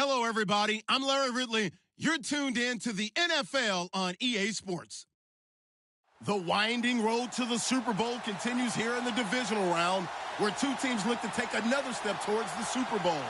Hello, everybody. I'm Larry Ridley. You're tuned in to the NFL on EA Sports. The winding road to the Super Bowl continues here in the divisional round, where two teams look to take another step towards the Super Bowl.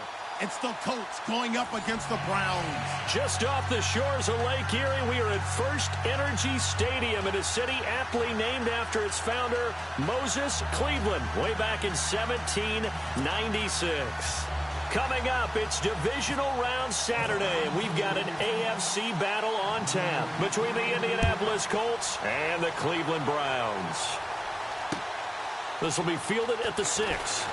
It's the Colts going up against the Browns. Just off the shores of Lake Erie, we are at First Energy Stadium in a city aptly named after its founder, Moses Cleveland, way back in 1796. Coming up, it's Divisional Round Saturday, and we've got an AFC battle on tap between the Indianapolis Colts and the Cleveland Browns. This will be fielded at the 6.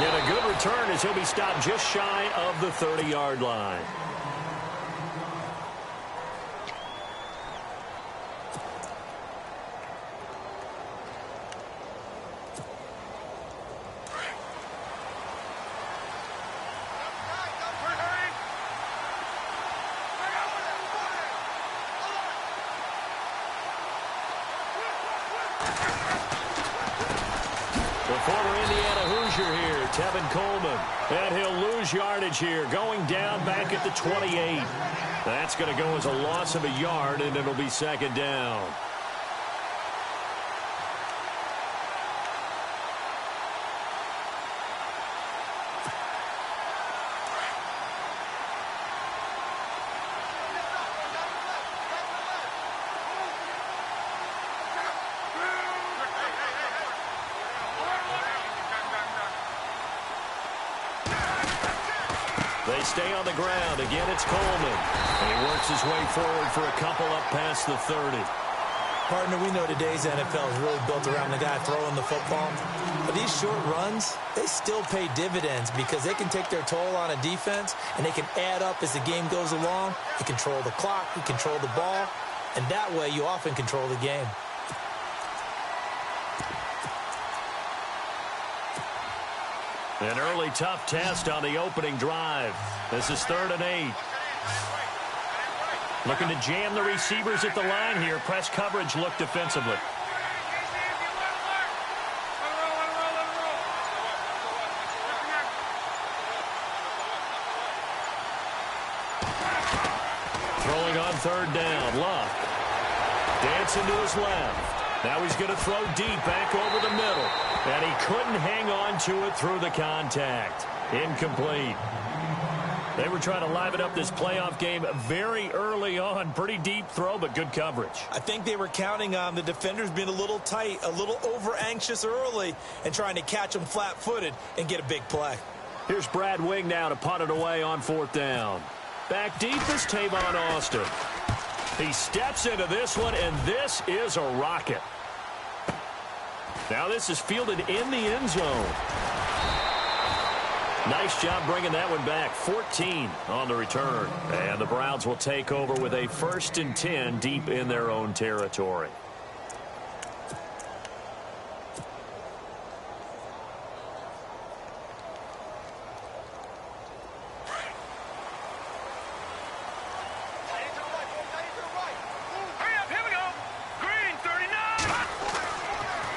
And a good return as he'll be stopped just shy of the 30-yard line. And he'll lose yardage here, going down back at the 28. That's going to go as a loss of a yard, and it'll be second down. They stay on the ground. Again, it's Coleman. And he works his way forward for a couple up past the 30. Partner, we know today's NFL is really built around the guy throwing the football. But these short runs, they still pay dividends because they can take their toll on a defense, and they can add up as the game goes along. You control the clock, you control the ball, and that way you often control the game. An early tough test on the opening drive. This is 3rd and 8. Looking to jam the receivers at the line here. Press coverage look defensively. Throwing on 3rd down. Luck. Dancing to his left. Now he's going to throw deep back over the middle. And he couldn't hang on to it through the contact. Incomplete. They were trying to liven up this playoff game very early on. Pretty deep throw, but good coverage. I think they were counting on the defenders being a little tight, a little over-anxious early, and trying to catch them flat-footed and get a big play. Here's Brad Wing now to punt it away on 4th down. Back deep is Tavon Austin. He steps into this one, and this is a rocket. Now this is fielded in the end zone. Nice job bringing that one back. 14 on the return. And the Browns will take over with a 1st and 10 deep in their own territory.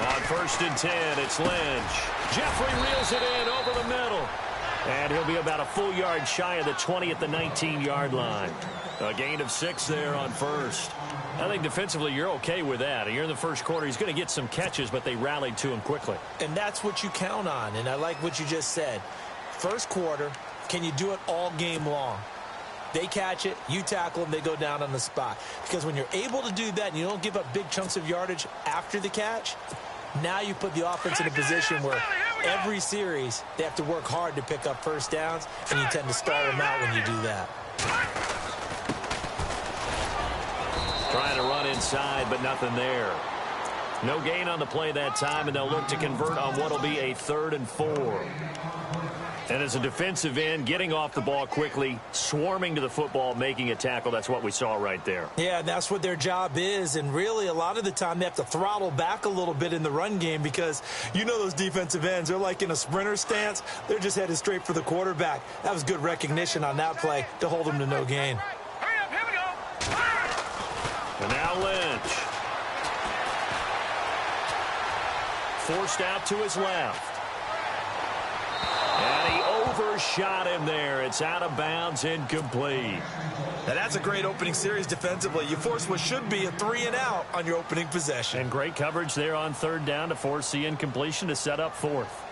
On 1st and 10, it's Lynch. Jeffrey reels it in over the middle. And he'll be about a full yard shy of the 20 at the 19-yard line. A gain of 6 there on 1st. I think defensively you're okay with that. You're in the first quarter. He's going to get some catches, but they rallied to him quickly. And that's what you count on, and I like what you just said. First quarter, can you do it all game long? They catch it, you tackle them, they go down on the spot. Because when you're able to do that and you don't give up big chunks of yardage after the catch, now you put the offense in a position where every series they have to work hard to pick up 1st downs, and you tend to stall them out when you do that. Trying to run inside, but nothing there. No gain on the play that time, and they'll look to convert on what will be a 3rd and 4. And as a defensive end, getting off the ball quickly, swarming to the football, making a tackle, that's what we saw right there. Yeah, that's what their job is, and really a lot of the time they have to throttle back a little bit in the run game because you know those defensive ends, they're like in a sprinter stance. They're just headed straight for the quarterback. That was good recognition on that play to hold them to no gain. Hurry up, here we go. And now Lynch. Forced out to his left. And he overshot him there. It's out of bounds, incomplete. Now that's a great opening series defensively. You force what should be a 3-and-out on your opening possession. And great coverage there on third down to force the incompletion to set up fourth.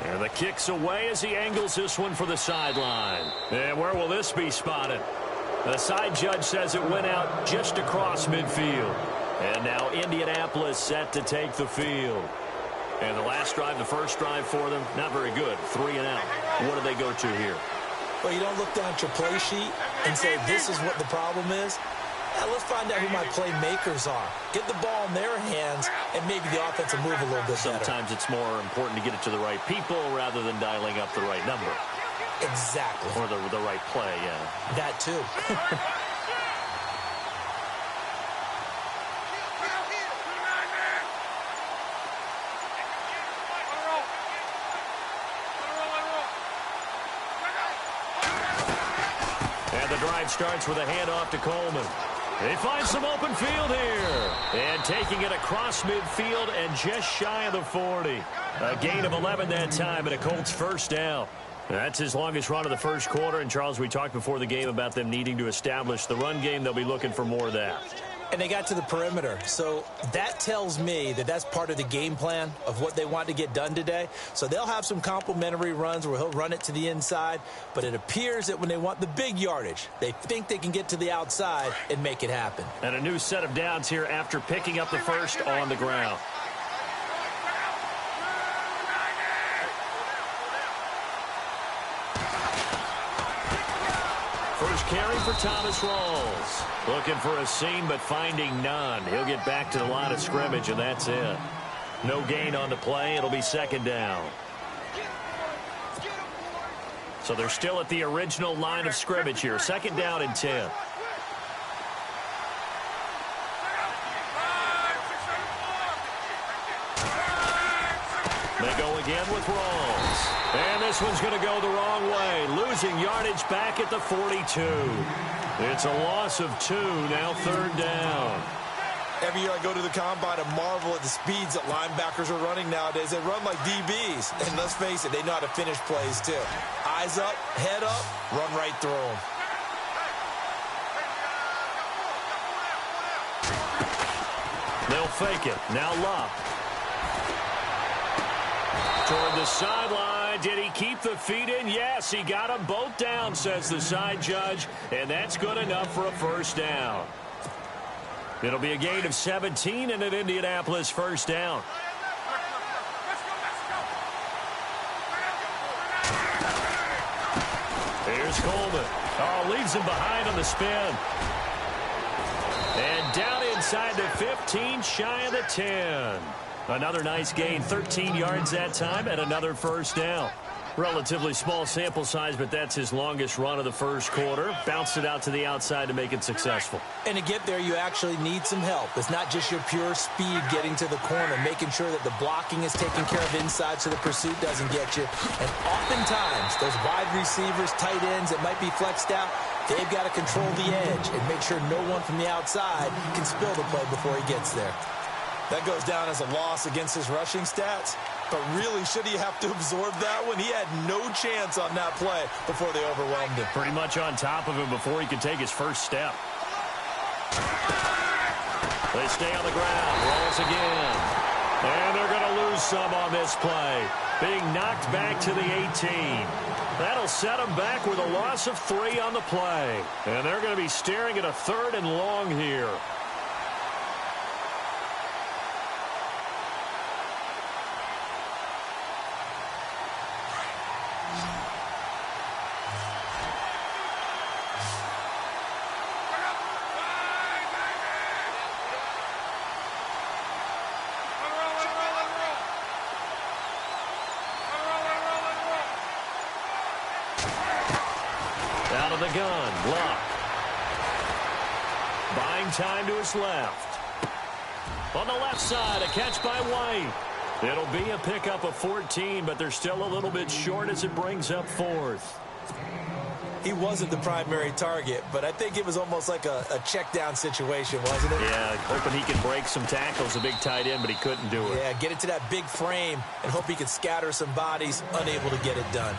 And the kick's away as he angles this one for the sideline. And where will this be spotted? The side judge says it went out just across midfield. And now Indianapolis set to take the field. And the last drive, the first drive for them, not very good. 3-and-out. What do they go to here? Well, you don't look down at your play sheet and say, this is what the problem is. Now, let's find out who my playmakers are. Get the ball in their hands, and maybe the offense will move a little bit better. Sometimes it's more important to get it to the right people rather than dialing up the right number. Exactly. Or the right play, yeah. That, too. Drive starts with a handoff to Coleman. They find some open field here. And taking it across midfield and just shy of the 40. A gain of 11 that time and a Colts first down. That's his longest run of the first quarter. And, Charles, we talked before the game about them needing to establish the run game. They'll be looking for more of that. And they got to the perimeter. So that tells me that that's part of the game plan of what they want to get done today. So they'll have some complimentary runs where he'll run it to the inside. But it appears that when they want the big yardage, they think they can get to the outside and make it happen. And a new set of downs here after picking up the first on the ground. First carry for Thomas Rawls. Looking for a seam, but finding none. He'll get back to the line of scrimmage, and that's it. No gain on the play. It'll be second down. So they're still at the original line of scrimmage here. Second down and 10. They go again with Rawls. And this one's going to go the wrong way. Losing yardage back at the 42. It's a loss of 2, now third down. Every year I go to the combine and marvel at the speeds that linebackers are running nowadays. They run like DBs. And let's face it, they know how to finish plays too. Eyes up, head up, run right through them. They'll fake it. Now Luck. Toward the sideline. Did he keep the feet in? Yes, he got them both down, says the side judge. And that's good enough for a first down. It'll be a gain of 17 and an Indianapolis first down. Here's Coleman. Oh, leaves him behind on the spin. And down inside the 15, shy of the 10. Another nice gain, 13 yards that time, and another first down. Relatively small sample size, but that's his longest run of the first quarter. Bounced it out to the outside to make it successful. And to get there, you actually need some help. It's not just your pure speed getting to the corner, making sure that the blocking is taken care of inside so the pursuit doesn't get you. And oftentimes, those wide receivers, tight ends that might be flexed out, they've got to control the edge and make sure no one from the outside can spill the play before he gets there. That goes down as a loss against his rushing stats. But really, should he have to absorb that one? He had no chance on that play before they overwhelmed him. Pretty much on top of him before he could take his first step. They stay on the ground. Rolls again. And they're going to lose some on this play. Being knocked back to the 18. That'll set them back with a loss of 3 on the play. And they're going to be staring at a third and long here. Out of the gun, Luck. Buying time to his left. On the left side, a catch by White. It'll be a pickup of 14, but they're still a little bit short as it brings up fourth. he wasn't the primary target, but I think it was almost like a check down situation, wasn't it? Yeah, hoping he could break some tackles, a big tight end, but he couldn't do it. Yeah, get it to that big frame and hope he could scatter some bodies, unable to get it done.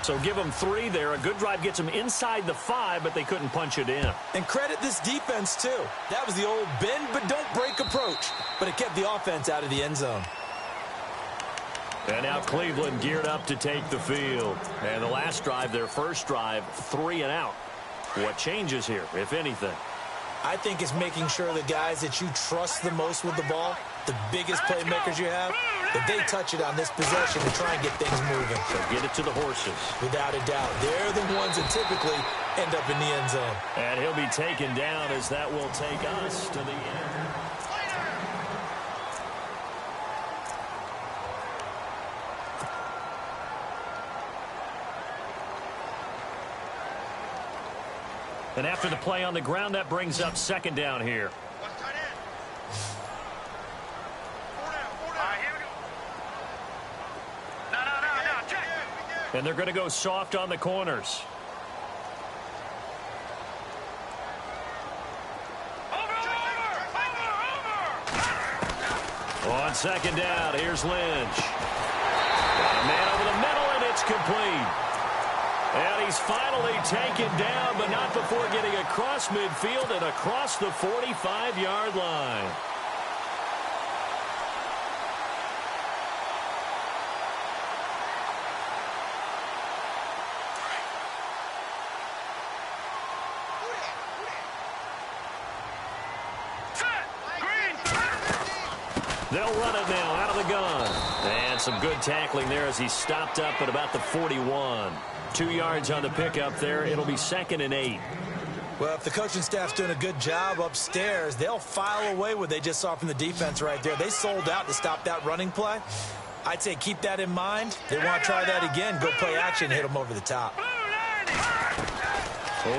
So give them 3 there. A good drive gets them inside the 5, but they couldn't punch it in. And credit this defense, too. That was the old bend but don't break approach, but it kept the offense out of the end zone. And now Cleveland geared up to take the field. And the last drive, their first drive, 3 and out. What changes here, if anything? I think it's making sure the guys that you trust the most with the ball, the biggest playmakers you have, that they touch it on this possession and try and get things moving. So get it to the horses. Without a doubt. They're the ones that typically end up in the end zone. And he'll be taken down as that will take us to the end. And after the play on the ground, that brings up second down here. And they're going to go soft on the corners. On second down, here's Lynch. Got a man over the middle, and it's complete. And he's finally taken down, but not before getting across midfield and across the 45-yard line. They'll run it now out of the gun. And some good tackling there as he stopped up at about the 41. 2 yards on the pickup there. It'll be 2nd and 8. Well, if the coaching staff's doing a good job upstairs, they'll file away what they just saw from the defense right there. They sold out to stop that running play. I'd say keep that in mind. They want to try that again. Go play action, hit them over the top.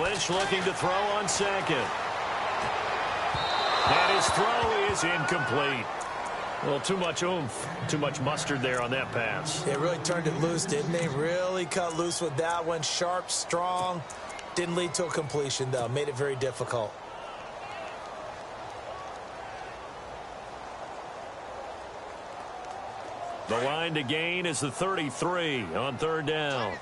Lynch looking to throw on second. And his throw is incomplete. Well, too much oomph, too much mustard there on that pass. They really turned it loose, didn't they? Really cut loose with that one. Sharp, strong. Didn't lead to a completion, though. Made it very difficult. The line to gain is the 33 on third down.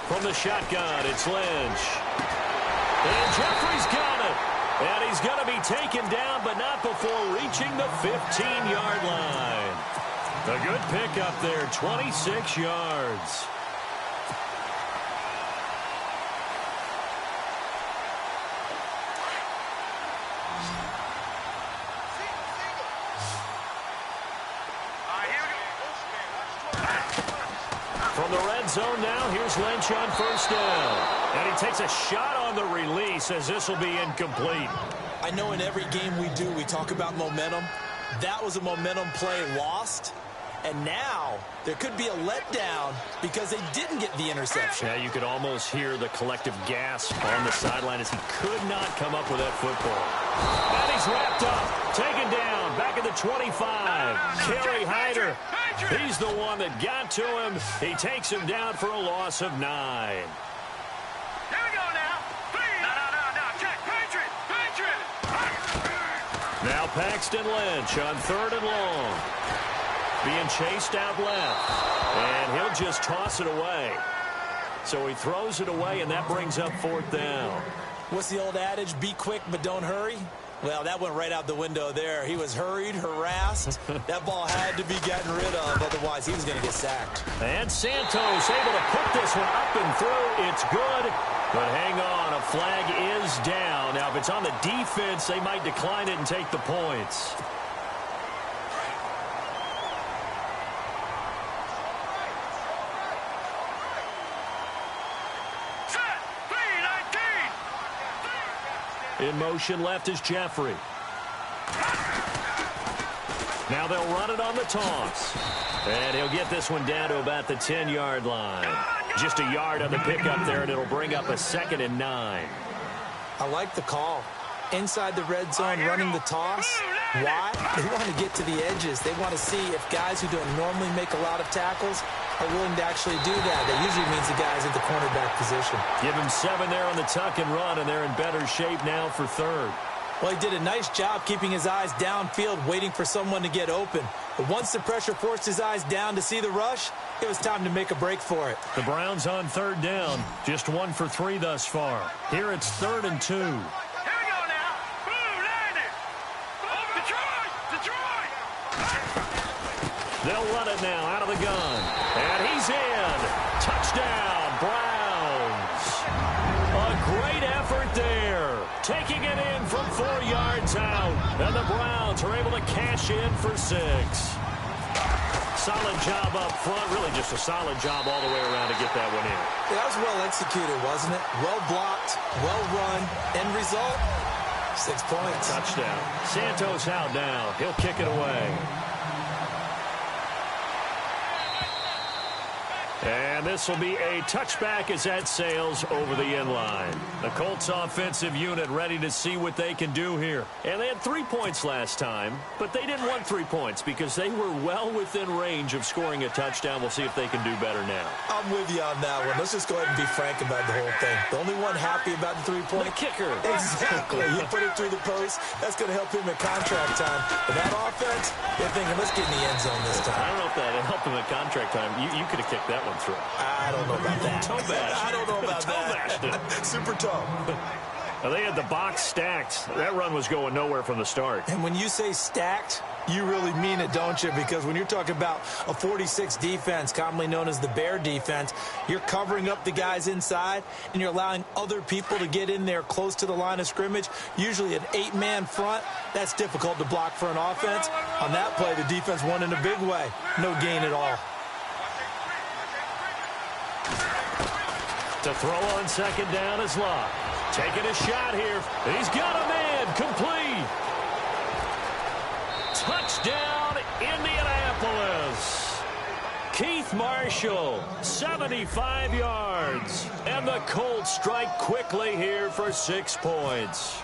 From the shotgun, it's Lynch. And Jeffrey's got it. And he's going to be taken down, but not before reaching the 15-yard line. A good pickup there, 26 yards. From the red zone now, here's Lynch on first down. And he takes a shot on the release as this will be incomplete. I know in every game we do, we talk about momentum. That was a momentum play lost. And now there could be a letdown because they didn't get the interception. Yeah, you could almost hear the collective gasp on the sideline as he could not come up with that football. And he's wrapped up, taken down, back at the 25. Kerry Hyder, he's the one that got to him. He takes him down for a loss of 9. Now Paxton Lynch on third and long. Being chased out left. And he'll just toss it away. So he throws it away, and that brings up fourth down. What's the old adage? Be quick, but don't hurry. Well, that went right out the window there. He was hurried, harassed. That ball had to be gotten rid of. Otherwise, he was going to get sacked. And Santos able to put this one up and through. It's good. But hang on, a flag is down. Now, if it's on the defense, they might decline it and take the points. In motion left is Jeffrey. Now they'll run it on the toss. And he'll get this one down to about the 10-yard line. Just a yard on the pickup there, and it'll bring up a 2nd and 9. I like the call. Inside the red zone, running the toss. Why? They want to get to the edges. They want to see if guys who don't normally make a lot of tackles are willing to actually do that. That usually means the guys at the cornerback position. Give him 7 there on the tuck and run, and they're in better shape now for third. Well, he did a nice job keeping his eyes downfield, waiting for someone to get open. But once the pressure forced his eyes down to see the rush, it was time to make a break for it. The Browns on third down, just 1 for 3 thus far. Here it's 3rd and 2. Here we go now. Boom, landed. Detroit. They'll run it now out of the gun. And he's in. Touchdown, Browns. A great effort there. Taking it in from 4 yards out. And the Browns are able to cash in for 6. Solid job up front. Really just a solid job all the way around to get that one in. Yeah, that was well executed, wasn't it? Well blocked, well run. End result, 6 points. Touchdown. Santos out now. He'll kick it away. And this will be a touchback as that sails over the end line. The Colts offensive unit ready to see what they can do here. And they had 3 points last time, but they didn't want 3 points because they were well within range of scoring a touchdown. We'll see if they can do better now. I'm with you on that one. Let's just go ahead and be frank about the whole thing. The only one happy about the 3-point. The kicker. Exactly. You put it through the post. That's going to help him at contract time. But that offense, they're thinking, let's get in the end zone this time. I don't know if that helped him at contract time. You could have kicked that one through. I don't know about that. Toe bash. I don't know about that. that. Super toe. Now, they had the box stacked. That run was going nowhere from the start. And when you say stacked, you really mean it, don't you? Because when you're talking about a 46 defense, commonly known as the Bear defense, you're covering up the guys inside, and you're allowing other people to get in there close to the line of scrimmage, usually an 8-man front. That's difficult to block for an offense. On that play, the defense won in a big way. No gain at all. To throw on second down is Locke. Taking a shot here. He's got a man. Complete. Touchdown, Indianapolis. Keith Marshall, 75 yards. And the Colts strike quickly here for 6 points.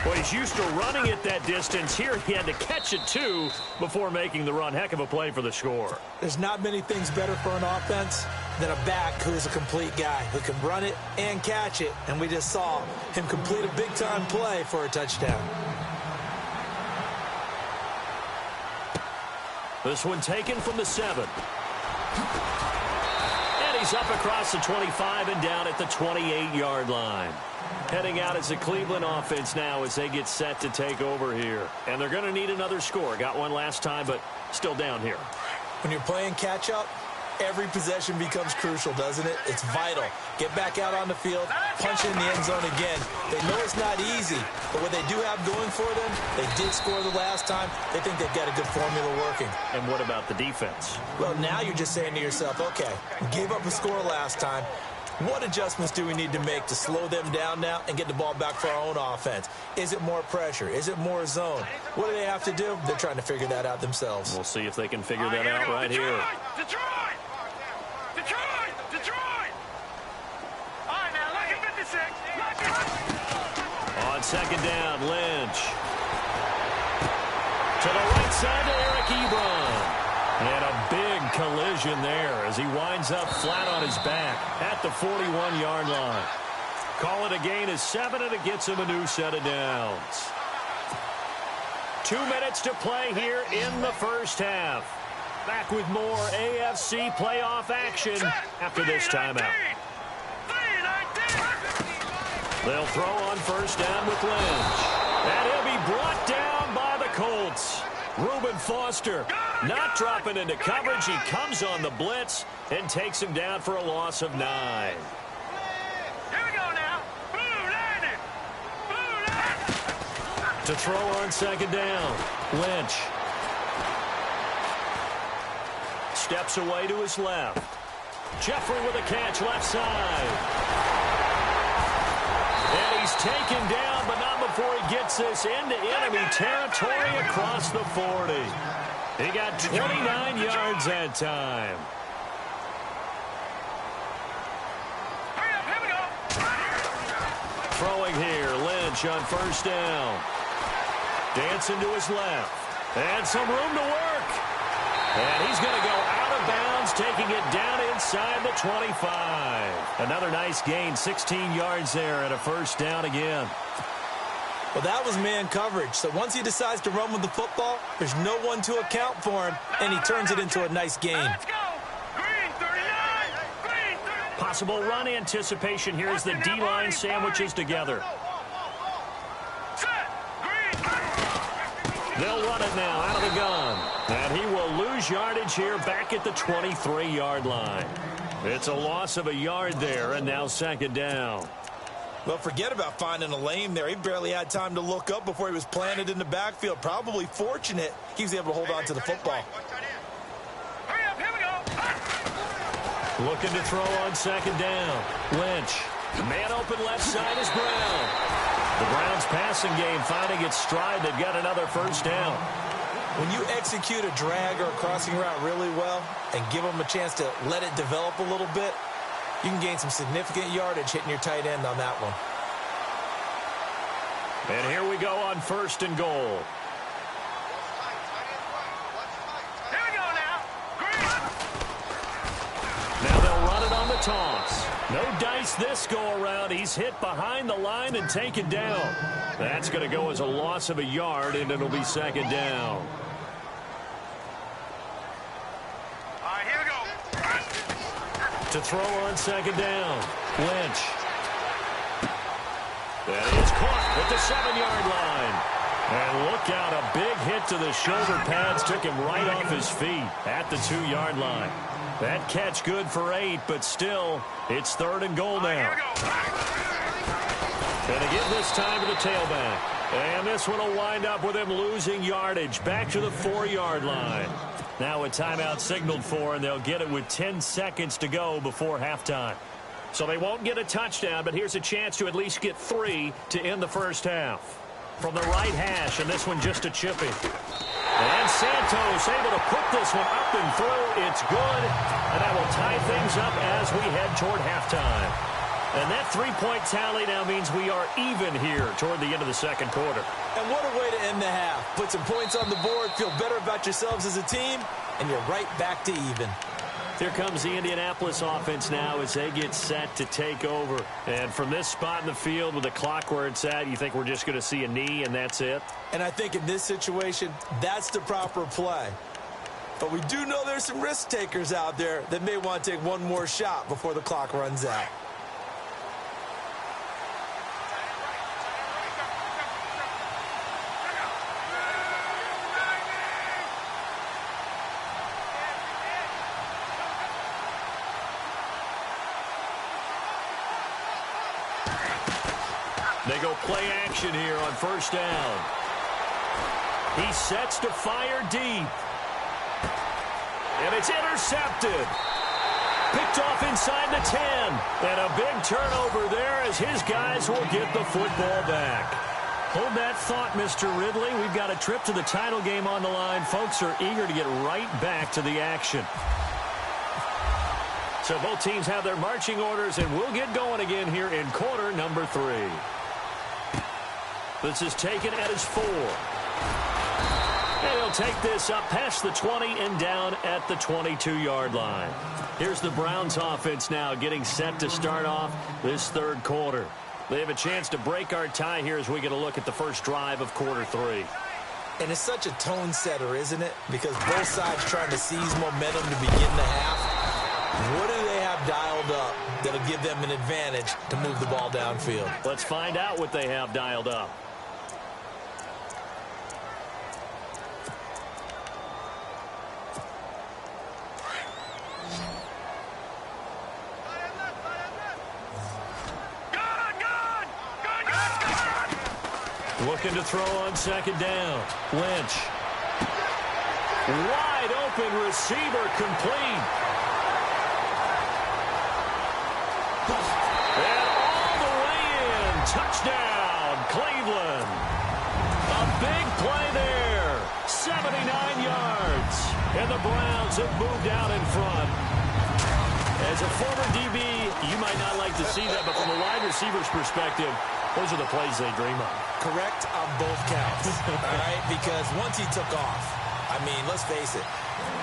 Well, he's used to running it that distance. Here he had to catch it, too, before making the run. Heck of a play for the score. There's not many things better for an offense than a back who is a complete guy who can run it and catch it. And we just saw him complete a big-time play for a touchdown. This one taken from the 7. And he's up across the 25 and down at the 28-yard line. Heading out as the Cleveland offense now as they get set to take over here. And they're going to need another score. Got one last time, but still down here. When you're playing catch-up, every possession becomes crucial, doesn't it? It's vital. Get back out on the field, punch in the end zone again. They know it's not easy, but what they do have going for them, they did score the last time. They think they've got a good formula working. And what about the defense? Well, now you're just saying to yourself, okay, we gave up a score last time. What adjustments do we need to make to slow them down now and get the ball back for our own offense? Is it more pressure? Is it more zone? What do they have to do? They're trying to figure that out themselves. We'll see if they can figure that out right here. Detroit! All right, now, look at 56. On second down, Lynch. To the right side to Eric Ebron. And a big collision there as he winds up flat on his back at the 41-yard line. Call it a gain of 7, and it gets him a new set of downs. 2 minutes to play here in the first half. Back with more AFC playoff action after this timeout. They'll throw on first down with Lynch. And he'll be brought down by the Colts. Reuben Foster not dropping into coverage. He comes on the blitz and takes him down for a loss of 9. Here we go now. To throw on second down, Lynch. Steps away to his left. Jeffrey with a catch left side. And he's taken down, but not before he gets this into enemy territory across the 40. He got 29 yards that time. Here we go. Throwing here, Lynch on first down. Dancing to his left. And some room to work. And he's going to go out of bounds, taking it down inside the 25. Another nice gain, 16 yards there, and a first down again. Well, that was man coverage. So once he decides to run with the football, there's no one to account for him, and he turns it into a nice gain. Let's go. Green 39. Green 39. Possible run anticipation here as the D-line sandwiches together. Set. Green. They'll run it now out of the gun. And he will lose yardage here back at the 23-yard line. It's a loss of a yard there, and now second down. Well, forget about finding a lane there. He barely had time to look up before he was planted in the backfield. Probably fortunate he was able to hold on to the football. Hurry up. Here we go. Looking to throw on second down. Lynch. Man open left side is Brown. The Browns passing game finding its stride. They've got another first down. When you execute a drag or a crossing route really well and give them a chance to let it develop a little bit, you can gain some significant yardage hitting your tight end on that one. And here we go on first and goal. Here we go now. Green. Now they'll run it on the toss. No dice this go around. He's hit behind the line and taken down. That's going to go as a loss of a yard, and it'll be second down. All right, here we go. To throw on second down. Lynch. That is caught at the 7-yard line. And look out, a big hit to the shoulder pads took him right off his feet at the 2-yard line. That catch good for 8, but still, it's third and goal now. And to give this time to the tailback. And this one will wind up with him losing yardage back to the 4-yard line. Now a timeout signaled for, and they'll get it with 10 seconds to go before halftime. So they won't get a touchdown, but here's a chance to at least get 3 to end the first half. From the right hash, and this one just a chipping. And Santos able to put this one up and through. It's good, and that will tie things up as we head toward halftime. And that 3-point tally now means we are even here toward the end of the second quarter. And what a way to end the half. Put some points on the board, feel better about yourselves as a team, and you're right back to even. Here comes the Indianapolis offense now as they get set to take over. And from this spot in the field with the clock where it's at, you think we're just going to see a knee and that's it? And I think in this situation, that's the proper play. But we do know there's some risk takers out there that may want to take one more shot before the clock runs out. They go play action here on first down. He sets to fire deep. And it's intercepted. Picked off inside the 10. And a big turnover there as his guys will get the football back. Hold that thought, Mr. Ridley. We've got a trip to the title game on the line. Folks are eager to get right back to the action. So both teams have their marching orders, and we'll get going again here in quarter number 3. This is taken at his 4. And he'll take this up past the 20 and down at the 22-yard line. Here's the Browns offense now getting set to start off this third quarter. They have a chance to break our tie here as we get a look at the first drive of quarter 3. And it's such a tone setter, isn't it? Because both sides trying to seize momentum to begin the half. What do they have dialed up that'll give them an advantage to move the ball downfield? Let's find out what they have dialed up. Looking to throw on second down. Lynch. Wide open receiver complete. And all the way in. Touchdown, Cleveland. A big play there. 79 yards. And the Browns have moved out in front. As a former DB, you might not like to see that, but from a wide receiver's perspective, Those are the plays they dream of. Correct on both counts, all right? Because once he took off, I mean, let's face it,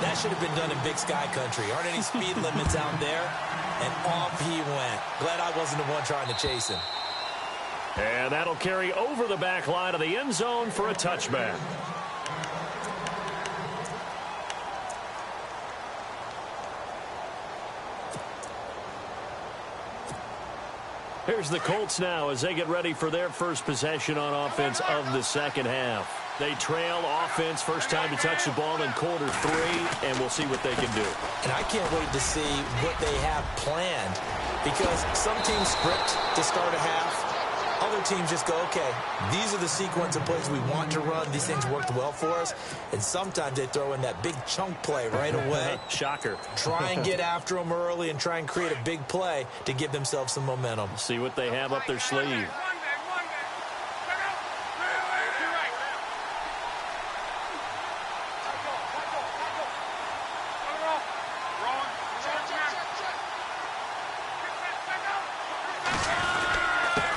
that should have been done in Big Sky Country. Aren't any speed limits out there? And off he went. Glad I wasn't the one trying to chase him. And that'll carry over the back line of the end zone for a touchback. Here's the Colts now as they get ready for their first possession on offense of the second half. They trail offense, first time to touch the ball in quarter 3, and we'll see what they can do. And I can't wait to see what they have planned, because some teams script to start a half. Other teams just go, okay, these are the sequence of plays we want to run. These things worked well for us. And sometimes they throw in that big chunk play right away. Shocker. Try and get after them early and try and create a big play to give themselves some momentum. See what they have up their sleeve.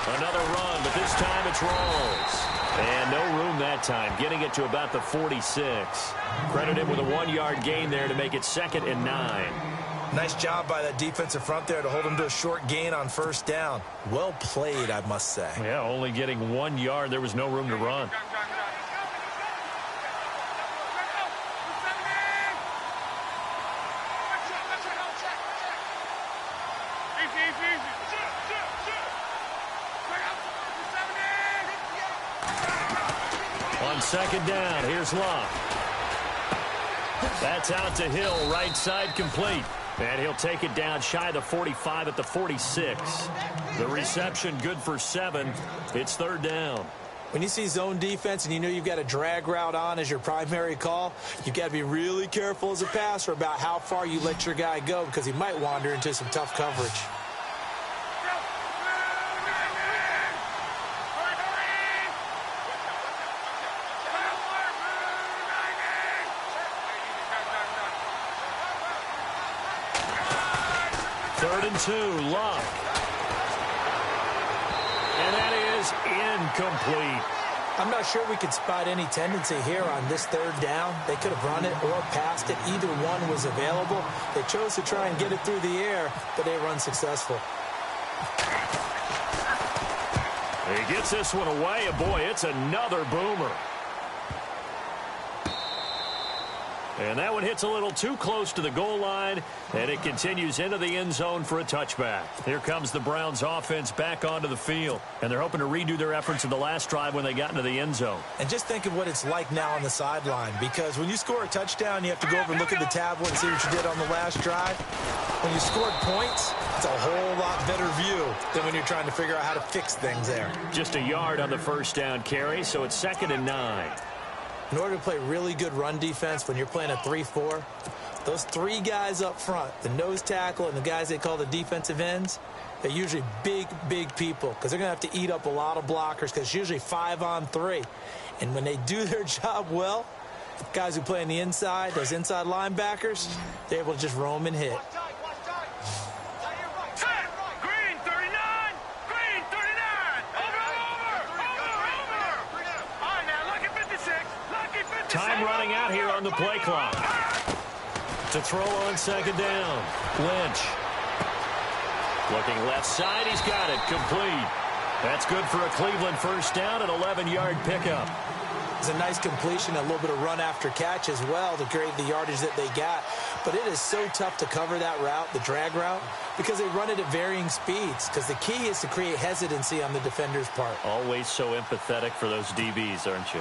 Another run, but this time it's Rawls. And no room that time, getting it to about the 46. Credit him with a 1-yard gain there to make it 2nd and 9. Nice job by that defensive front there to hold him to a short gain on first down. Well played, I must say. Yeah, only getting 1 yard. There was no room to run. On second down, here's Love. That's out to Hill, right side complete. And he'll take it down shy of the 45 at the 46. The reception good for 7. It's 3rd down. When you see zone defense and you know you've got a drag route on as your primary call, you've got to be really careful as a passer about how far you let your guy go, because he might wander into some tough coverage. Third and 2, Luck. And that is incomplete. I'm not sure we could spot any tendency here on this 3rd down. They could have run it or passed it. Either one was available. They chose to try and get it through the air, but they run successful. He gets this one away, and boy, it's another boomer. And that one hits a little too close to the goal line, and it continues into the end zone for a touchback. Here comes the Browns offense back onto the field, and they're hoping to redo their efforts in the last drive when they got into the end zone. And just think of what it's like now on the sideline, because when you score a touchdown, you have to go over and look at the tablet and see what you did on the last drive. When you scored points, it's a whole lot better view than when you're trying to figure out how to fix things there. Just a yard on the first down carry, so it's 2nd and 9. In order to play really good run defense when you're playing a 3-4, those 3 guys up front, the nose tackle and the guys they call the defensive ends, they're usually big, big people, because they're going to have to eat up a lot of blockers, because it's usually 5-on-3. And when they do their job well, guys who play on the inside, those inside linebackers, they're able to just roam and hit. Time running out here on the play clock. To throw on second down. Lynch. Looking left side. He's got it. Complete. That's good for a Cleveland first down, an 11-yard pickup. It's a nice completion, a little bit of run after catch as well to create the yardage that they got. But it is so tough to cover that route, the drag route, because they run it at varying speeds. Because the key is to create hesitancy on the defender's part. Always so empathetic for those DBs, aren't you?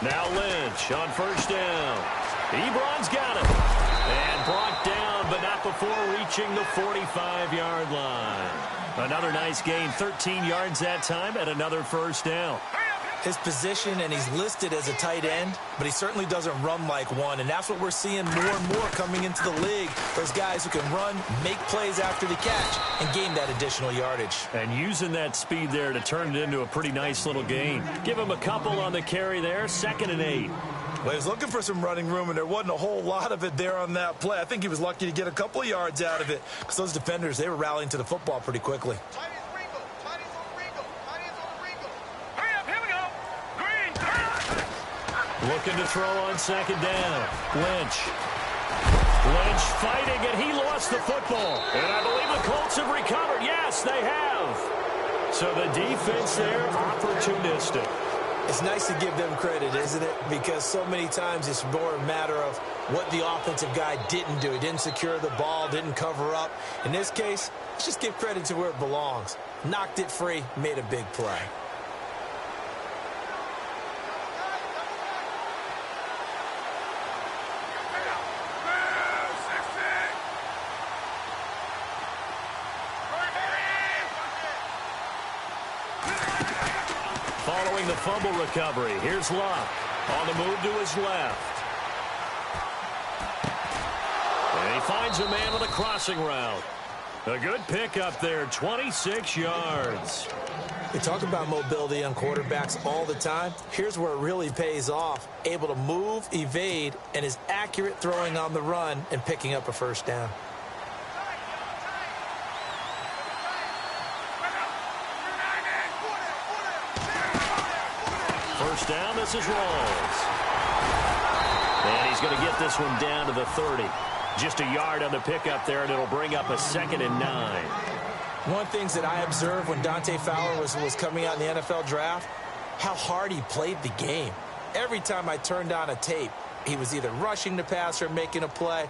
Now Lynch on first down. Ebron's got it. And brought down, but not before reaching the 45-yard line. Another nice gain, 13 yards that time, and another first down. his position, and he's listed as a tight end, but he certainly doesn't run like one, and that's what we're seeing more and more coming into the league. Those guys who can run, make plays after the catch, and gain that additional yardage. And using that speed there to turn it into a pretty nice little gain. Give him a couple on the carry there, 2nd and 8. Well, he was looking for some running room, and there wasn't a whole lot of it there on that play. I think he was lucky to get a couple of yards out of it because those defenders, they were rallying to the football pretty quickly. Looking to throw on 2nd down. Lynch fighting, and he lost the football. And I believe the Colts have recovered. Yes, they have. So the defense there, opportunistic. It's nice to give them credit, isn't it? Because so many times it's more a matter of what the offensive guy didn't do. He didn't secure the ball, didn't cover up. In this case, let's just give credit to where it belongs. Knocked it free, made a big play. Following the fumble recovery, here's Luck on the move to his left. And he finds a man with a crossing route. A good pickup there, 26 yards. We talk about mobility on quarterbacks all the time. Here's where it really pays off. Able to move, evade, and is accurate throwing on the run and picking up a 1st down. First down, this is Rawls. And he's going to get this one down to the 30. Just a yard on the pickup there, and it'll bring up a 2nd and 9. One of the things that I observed when Dante Fowler was coming out in the NFL draft, how hard he played the game. Every time I turned on a tape, he was either rushing the passer, making a play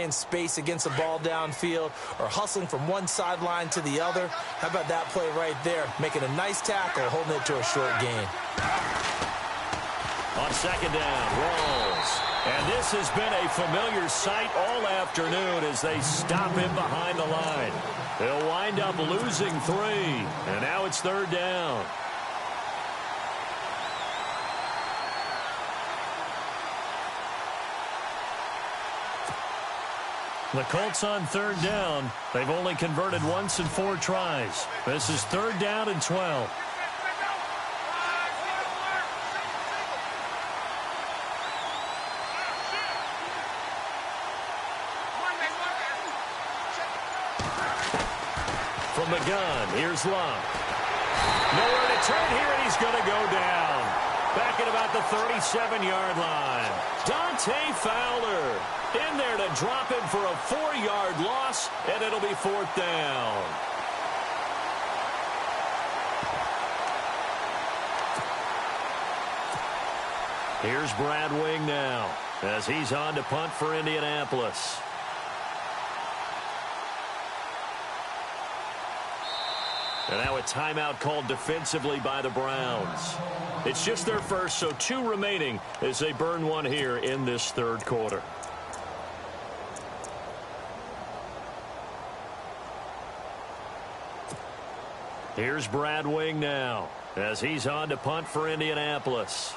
in space against a ball downfield, or hustling from one sideline to the other. How about that play right there? Making a nice tackle, holding it to a short gain. On 2nd down, Rawls. And this has been a familiar sight all afternoon as they stop him behind the line. They'll wind up losing 3, and now it's 3rd down. The Colts on 3rd down. They've only converted once in 4 tries. This is 3rd down and 12. From the gun, here's Luck. Nowhere to turn here, and he's going to go down. Back at about the 37-yard line. Dante Fowler in there to drop him for a 4-yard loss, and it'll be 4th down. Here's Brad Wing now as he's on to punt for Indianapolis. And now a timeout called defensively by the Browns. It's just their first, so 2 remaining as they burn one here in this 3rd quarter. Here's Brad Wing now as he's on to punt for Indianapolis.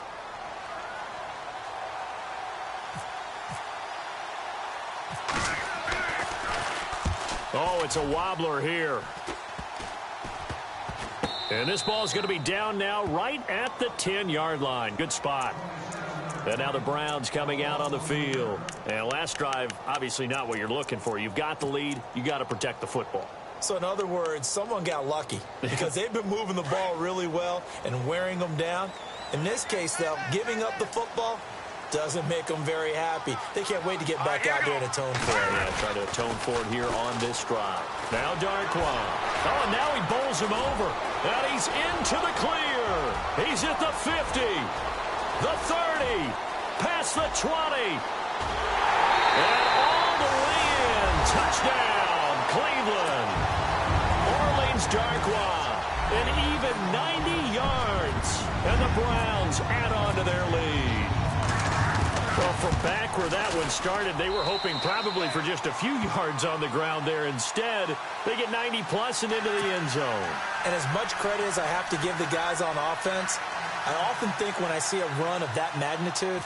Oh, it's a wobbler here. And this ball is going to be down now right at the 10-yard line. Good spot. And now the Browns coming out on the field. And last drive, obviously not what you're looking for. You've got the lead. You got to protect the football. So in other words, someone got lucky because they've been moving the ball really well and wearing them down. In this case, though, giving up the football doesn't make them very happy. They can't wait to get back out there and atone for it. Yeah, try to atone for it here on this drive. Now Darquan. Oh, and now he bowls him over. And he's into the clear. He's at the 50, the 30, past the 20. And all the way in. Touchdown, Cleveland. Orleans Darquan. An even 90 yards. And the Browns add on to their lead. Well, from back where that one started, they were hoping probably for just a few yards on the ground there. Instead, they get 90-plus and into the end zone. And as much credit as I have to give the guys on offense, I often think when I see a run of that magnitude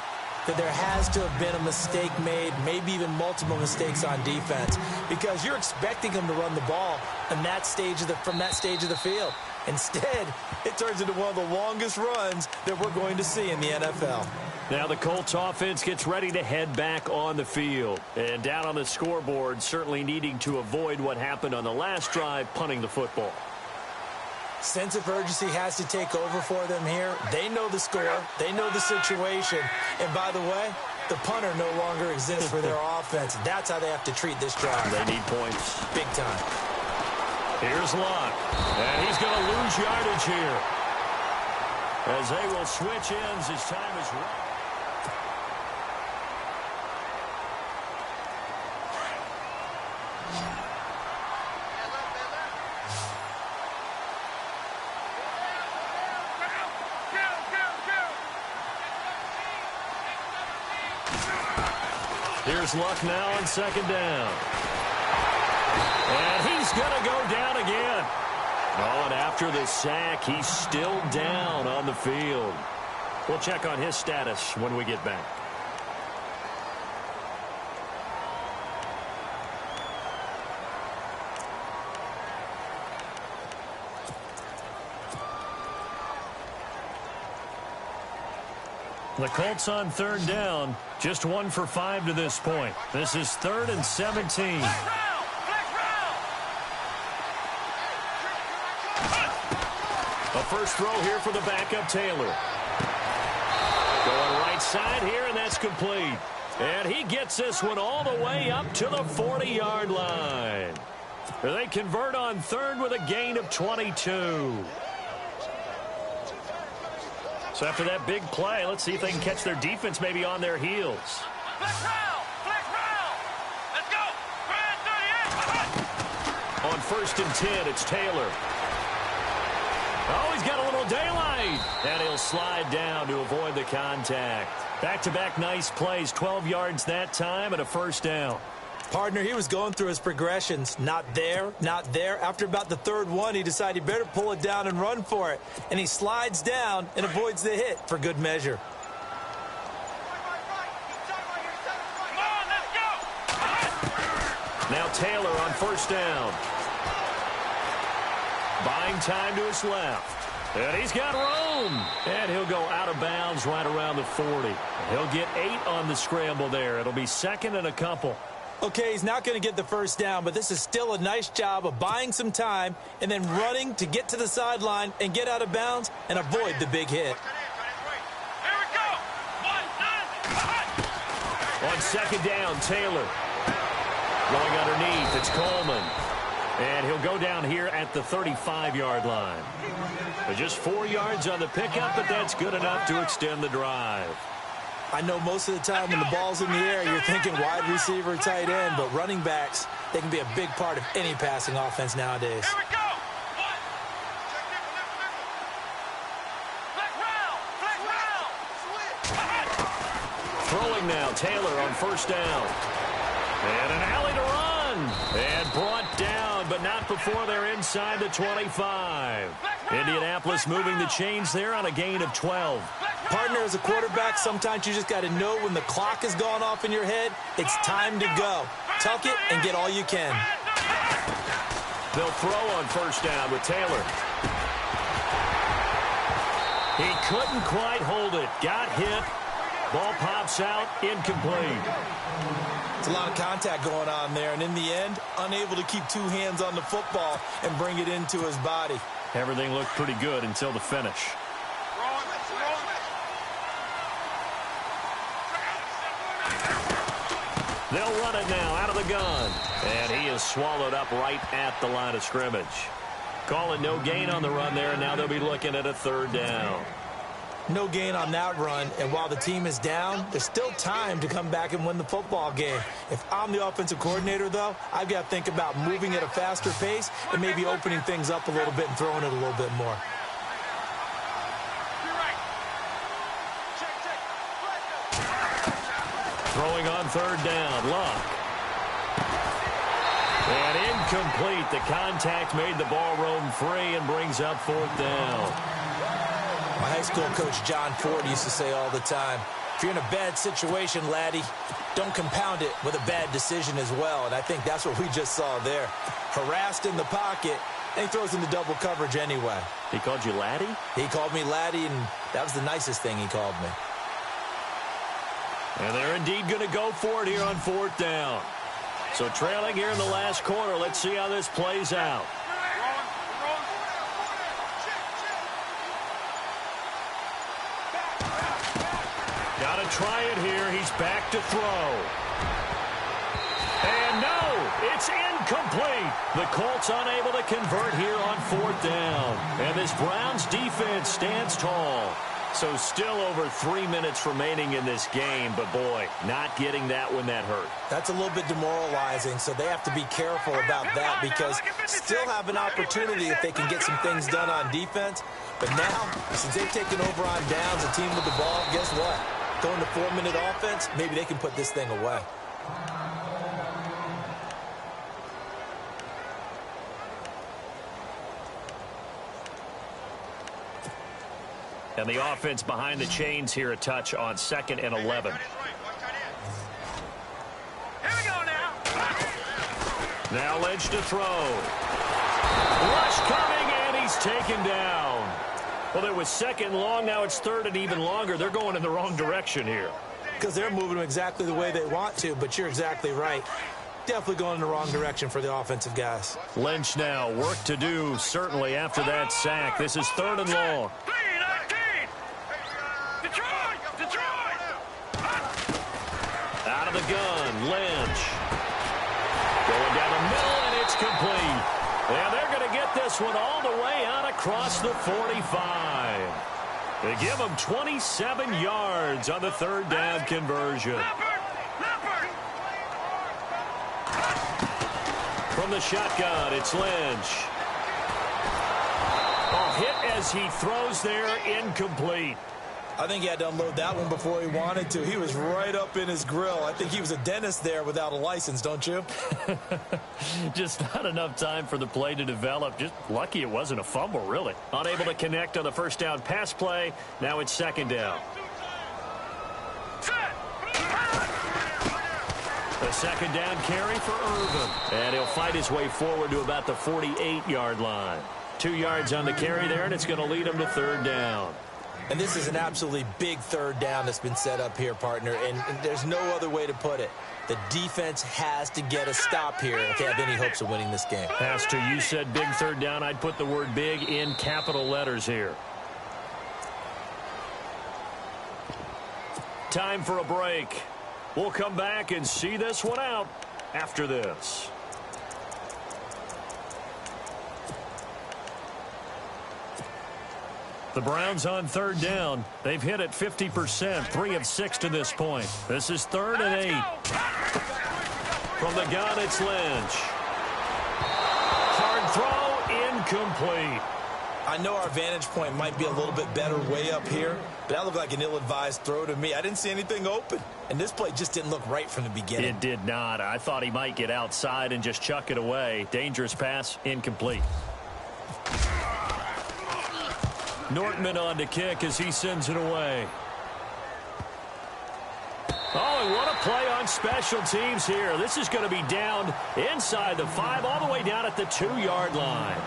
that there has to have been a mistake made, maybe even multiple mistakes on defense, because you're expecting them to run the ball from that stage of the field. Instead, it turns into one of the longest runs that we're going to see in the NFL. Now the Colts offense gets ready to head back on the field. And down on the scoreboard, certainly needing to avoid what happened on the last drive, punting the football. Sense of urgency has to take over for them here. They know the score. They know the situation. And by the way, the punter no longer exists for their offense. That's how they have to treat this drive. They need points. Big time. Here's Luck. And he's going to lose yardage here, as they will switch ends as time is running. Here's Luck now on second down. And he's going to go down again. Oh, and after the sack, he's still down on the field. We'll check on his status when we get back. The Colts on third down, just 1 for 5 to this point. This is 3rd and 17. A first throw here for the backup Taylor. Going right side here, and that's complete. And he gets this one all the way up to the 40-yard line. They convert on third with a gain of 22. So after that big play, let's see if they can catch their defense maybe on their heels. Let's go. On 1st and 10, it's Taylor. Oh, he's got a little daylight. And he'll slide down to avoid the contact. Back-to-back nice plays, 12 yards that time and a first down. Partner, he was going through his progressions. Not there, not there. After about the third one, he decided he better pull it down and run for it. And he slides down and avoids the hit for good measure. Come on, let's go. Now Taylor on first down. Buying time to his left. And he's got room. And he'll go out of bounds right around the 40. He'll get 8 on the scramble there. It'll be 2nd and a couple. Okay, he's not going to get the first down, but this is still a nice job of buying some time and then running to get to the sideline and get out of bounds and avoid the big hit. Here we go. 1, 9, On 2nd down, Taylor. Going underneath, it's Coleman. And he'll go down here at the 35-yard line. But just 4 yards on the pickup, but that's good enough to extend the drive. I know most of the time when the ball's in the air, you're thinking wide receiver, tight end, but running backs, they can be a big part of any passing offense nowadays. Here we go. Throwing now, Taylor on first down. And an alley to run. And brought down, but not before they're inside the 25. Indianapolis moving the chains there on a gain of 12. Partner, as a quarterback, sometimes you just got to know when the clock has gone off in your head, it's time to go. Tuck it and get all you can. They'll throw on first down with Taylor. He couldn't quite hold it. Got hit. Ball pops out. Incomplete. It's a lot of contact going on there, and in the end, unable to keep 2 hands on the football and bring it into his body. Everything looked pretty good until the finish. They'll run it now out of the gun. And he is swallowed up right at the line of scrimmage. Call it no gain on the run there, and now they'll be looking at a 3rd down. No gain on that run, and while the team is down, there's still time to come back and win the football game. If I'm the offensive coordinator, though, I've got to think about moving at a faster pace and maybe opening things up a little bit and throwing it a little bit more. Throwing on 3rd down, Luck. And incomplete. The contact made the ball roam free and brings up 4th down. My high school coach, John Ford, used to say all the time, if you're in a bad situation, laddie, don't compound it with a bad decision as well. And I think that's what we just saw there. Harassed in the pocket, and he throws into double coverage anyway. He called you laddie? He called me laddie, and that was the nicest thing he called me. And they're indeed going to go for it here on 4th down. So trailing here in the last quarter. Let's see how this plays out. Got to try it here. He's back to throw. And no, it's incomplete. The Colts unable to convert here on 4th down. And this Browns defense stands tall. So still over 3 minutes remaining in this game, but boy, not getting that when that hurt. That's a little bit demoralizing, so they have to be careful about that because still have an opportunity if they can get some things done on defense. But now, since they've taken over on downs, a team with the ball, guess what? Going to 4-minute offense, maybe they can put this thing away. And the offense behind the chains here, a touch on 2nd and 11. Here we go now. Now Lynch to throw. Rush coming, and he's taken down. Well, it was 2nd long. Now it's 3rd and even longer. They're going in the wrong direction here. Because they're moving them exactly the way they want to, but you're exactly right. Definitely going in the wrong direction for the offensive guys. Lynch now, work to do, certainly after that sack. This is 3rd and long. Out of the gun, Lynch. Going down the middle, and it's complete. And they're going to get this one all the way out across the 45. They give them 27 yards on the 3rd down conversion. From the shotgun, it's Lynch. Oh, hit as he throws there, incomplete. I think he had to unload that one before he wanted to. He was right up in his grill. I think he was a dentist there without a license, don't you? Just not enough time for the play to develop. Just lucky it wasn't a fumble, really. Unable to connect on the 1st down pass play. Now it's 2nd down. The 2nd down carry for Irvin. And he'll fight his way forward to about the 48-yard line. 2 yards on the carry there, and it's going to lead him to 3rd down. And this is an absolutely big 3rd down that's been set up here, partner, and there's no other way to put it. The defense has to get a stop here if they have any hopes of winning this game. Pastor, you said big 3rd down. I'd put the word big in capital letters here. Time for a break. We'll come back and see this one out after this. The Browns on 3rd down. They've hit it 50%, 3 of 6 to this point. This is 3rd and 8. From the gun, it's Lynch. Hard throw, incomplete. I know our vantage point might be a little bit better way up here, but that looked like an ill-advised throw to me. I didn't see anything open, and this play just didn't look right from the beginning. It did not. I thought he might get outside and just chuck it away. Dangerous pass, incomplete. Nortman on to kick as he sends it away. Oh, and what a play on special teams here. This is going to be down inside the 5, all the way down at the 2-yard line.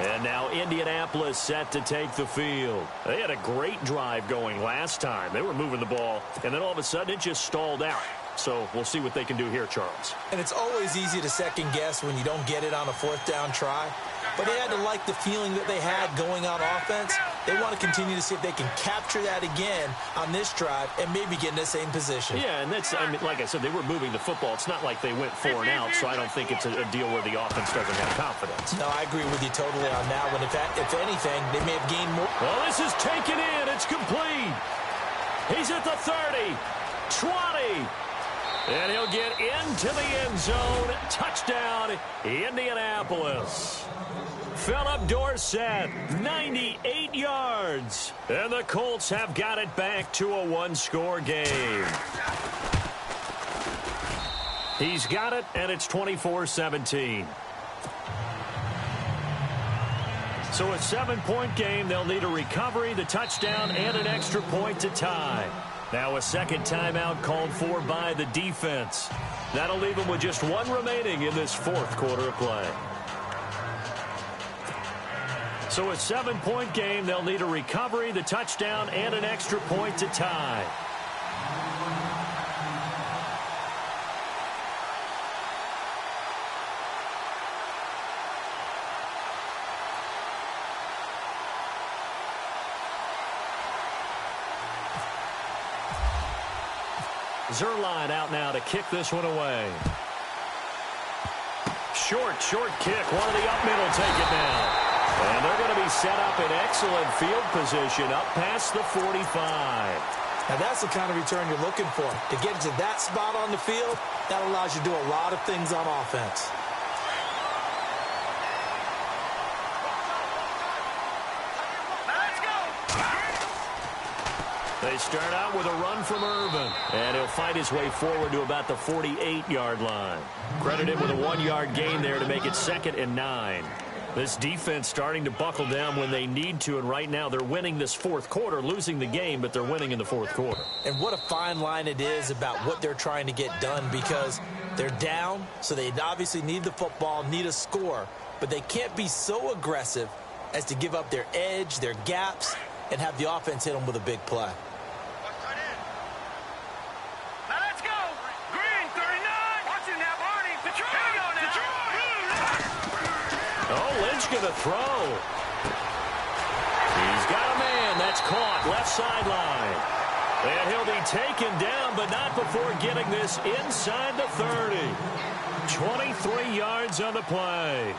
And now Indianapolis set to take the field. They had a great drive going last time. They were moving the ball, and then all of a sudden it just stalled out. So we'll see what they can do here, Charles. And it's always easy to second guess when you don't get it on a 4th down try. But they had to like the feeling that they had going on offense. They want to continue to see if they can capture that again on this drive and maybe get in the same position. Yeah, and that's, I mean, like I said, they were moving the football. It's not like they went 4 and out, so I don't think it's a deal where the offense doesn't have confidence. No, I agree with you totally on that one. If anything, they may have gained more. Well, this is taken in. It's complete. He's at the 30, 20. And he'll get into the end zone. Touchdown, Indianapolis. Philip Dorsett, 98 yards. And the Colts have got it back to a 1-score game. He's got it, and it's 24-17. So a 7-point game. They'll need a recovery, the touchdown, and an extra point to tie. Now a second timeout called for by the defense. That'll leave them with just one remaining in this fourth quarter of play. So a 7-point game. They'll need a recovery, the touchdown, and an extra point to tie. Zerline out now to kick this one away. Short kick. One of the up middle take it down. And they're going to be set up in excellent field position up past the 45. Now that's the kind of return you're looking for. To get to that spot on the field, that allows you to do a lot of things on offense. They start out with a run from Irvin. And he'll fight his way forward to about the 48-yard line. Credit him with a 1-yard gain there to make it 2nd and 9. This defense starting to buckle down when they need to, and right now they're winning this fourth quarter, losing the game, but they're winning in the fourth quarter. And what a fine line it is about what they're trying to get done, because they're down, so they obviously need the football, need a score, but they can't be so aggressive as to give up their edge, their gaps, and have the offense hit them with a big play. Going to throw. He's got a man. That's caught. Left sideline. And he'll be taken down, but not before getting this inside the 30. 23 yards on the play.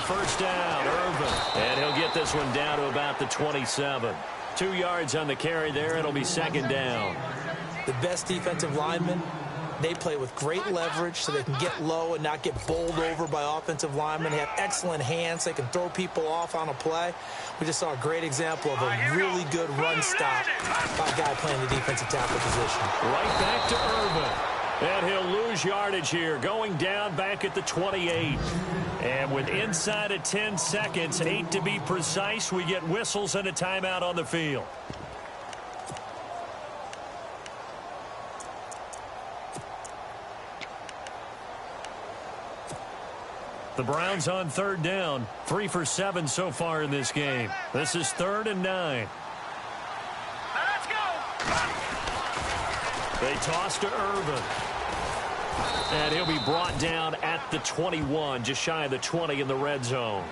First down, Irvin. And he'll get this one down to about the 27. 2 yards on the carry there. It'll be 2nd down. The best defensive linemen, they play with great leverage so they can get low and not get bowled over by offensive linemen. They have excellent hands. They can throw people off on a play. We just saw a great example of a really good run stop by a guy playing the defensive tackle position. Right back to Irvin. And he'll lose yardage here, going down back at the 28. And with inside of 10 seconds, 8 to be precise, we get whistles and a timeout on the field. The Browns on 3rd down, 3 for 7 so far in this game. This is 3rd and 9. Let's go! They toss to Irvin. And he'll be brought down at the 21, just shy of the 20 in the red zone.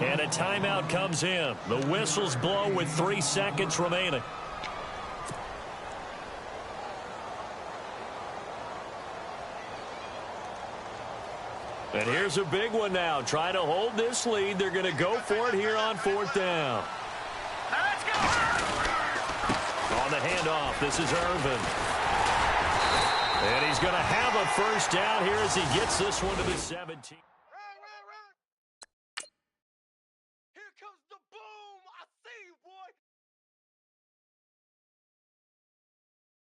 And a timeout comes in. The whistles blow with 3 seconds remaining. And here's a big one now. Trying to hold this lead. They're going to go for it here on 4th down. Let's go! On the handoff, this is Irvin. And he's going to have a first down here as he gets this one to the 17.